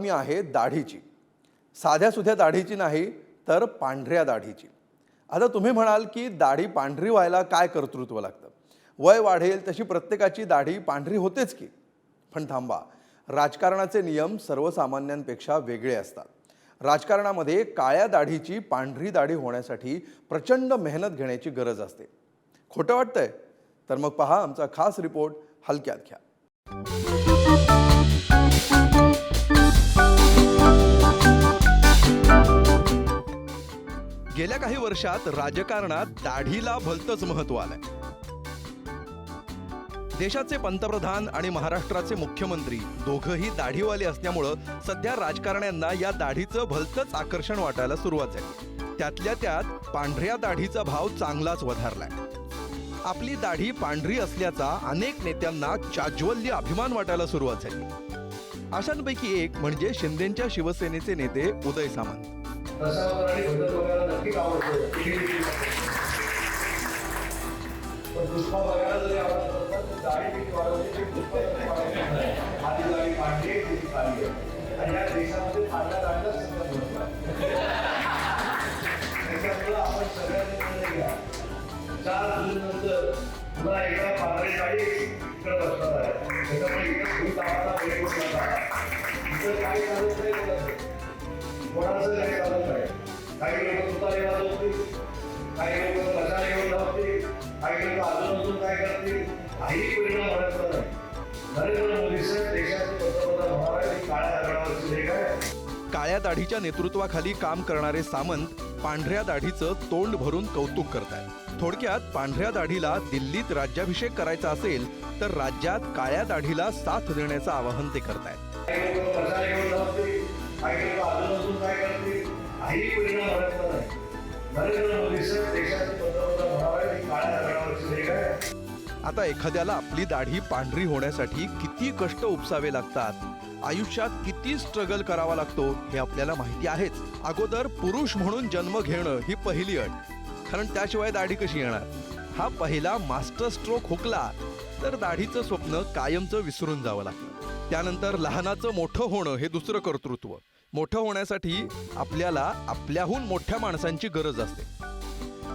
बातमी आहे दाढीची. साध्या सुध्या दाढीची नाही तर पांढऱ्या दाढीची. आता तुम्ही म्हणाल की दाढी पांढरी व्हायला काय कर्तृत्व लागतं? वय वाढेल तशी प्रत्येकाची दाढी पांढरी होतेच की. पण थांबा, राजकारणाचे नियम सर्वसामान्यांपेक्षा वेगळे असतात. राजकारणामध्ये काळ्या दाढीची पांढरी दाढी होण्यासाठी प्रचंड मेहनत घेण्याची गरज असते. खोटं वाटतंय? तर मग पहा आमचा खास रिपोर्ट हलक्यात घ्या. गेल्या काही वर्षात राजकारणात दाढीला भलतंच महत्व आलंय. देशाचे पंतप्रधान आणि महाराष्ट्राचे मुख्यमंत्री दोघंही दाढीवाले असल्यामुळं सध्या राजकारण्यांना या दाढीचं भलतंच आकर्षण वाटायला सुरुवात झाली. त्यातल्या त्यात पांढऱ्या दाढीचा भाव चांगलाच वधारलाय. आपली दाढी पांढरी असल्याचा अनेक नेत्यांना चाज्वल्य अभिमान वाटायला सुरुवात झाली. अशांपैकी एक म्हणजे शिंदेच्या शिवसेनेचे नेते उदय सामंत. काळ्या दाढीच्या नेतृत्वाखाली काम करणारे सामंत पांढऱ्या दाढीचं तोंड भरून कौतुक करतायत. थोडक्यात पांढऱ्या दाढीला दिल्लीत राज्याभिषेक करायचा असेल तर राज्यात काळ्या दाढीला साथ देण्याचं आवाहन ते करतायत. आता एखाद्याला आपली दाढी पांढरी होण्यासाठी किती कष्ट उपसावे लागतात, आयुष्यात किती स्ट्रगल करावा लागतो हे आपल्याला माहिती आहेच. अगोदर पुरुष म्हणून जन्म घेणं ही पहिली अट, कारण त्याशिवाय दाढी कशी येणार. हा पहिला मास्टर स्ट्रोक हुकला तर दाढीचं स्वप्न कायमचं विसरून जावं लागतं. त्यानंतर लहानाचं मोठं होणं हे दुसरं कर्तृत्व. मोठं होण्यासाठी आपल्याला आपल्याहून मोठ्या माणसांची गरज असते.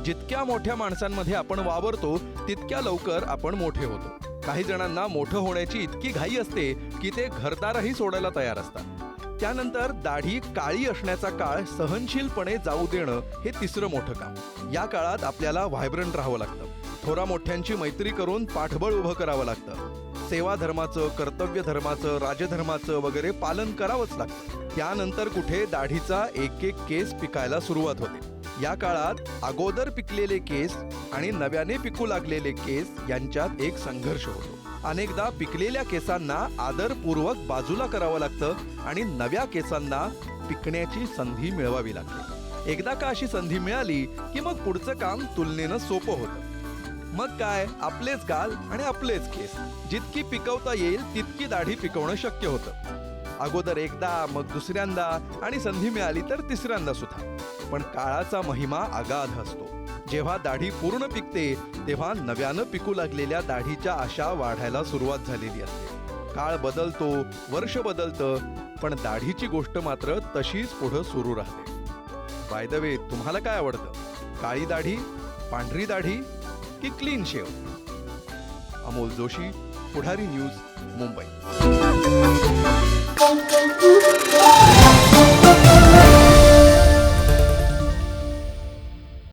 जितक्या मोठ्या माणसांमध्ये आपण वावरतो तितक्या लवकर आपण मोठे होतो. काही जणांना मोठं होण्याची इतकी घाई असते की ते घरदारही सोडायला तयार असतात. त्यानंतर दाढी काळी असण्याचा काळ सहनशीलपणे जाऊ देणं हे तिसरं मोठं काम. या काळात आपल्याला व्हायब्रंट राहावं लागतं. थोरा मोठ्यांची मैत्री करून पाठबळ उभं करावं लागतं. सेवा धर्माचं, कर्तव्य धर्माचं, राजधर्माचं वगैरे पालन करावंच लागतं. त्यानंतर कुठे दाढीचा एक एक केस पिकायला सुरुवात होते. या काळात अगोदर पिकलेले केस आणि नव्याने पिकू लागलेले केस यांच्यात एक संघर्ष होतो. अनेकदा पिकलेल्या केसांना आदरपूर्वक बाजूला करावं लागतं आणि नव्या केसांना पिकण्याची संधी मिळवावी लागते. एकदा का अशी संधी मिळाली की मग पुढचं काम तुलनेनं सोपं होतं. मग काय, आपलेच गाल आणि आपलेच केस. जितकी पिकवता येईल तितकी दाढी पिकवणं शक्य होतं. अगोदर एकदा, मग दुसऱ्यांदा आणि संधी मिळाली तर तिसऱ्यांदा सुद्धा. पण काळाचा महिमा अगाध असतो. जेव्हा दाढी पूर्ण पिकते तेव्हा नव्यानं पिकू लागलेल्या दाढीच्या आशा वाढायला सुरुवात झालेली असते. काळ बदलतो, वर्ष बदलतं, पण दाढीची गोष्ट मात्र तशीच पुढं सुरू राहते. बाय द वे, तुम्हाला काय आवडतं? काळी दाढी, पांढरी दाढी की क्लीन शेव? अमोल जोशी, पुढारी न्यूज, मुंबई.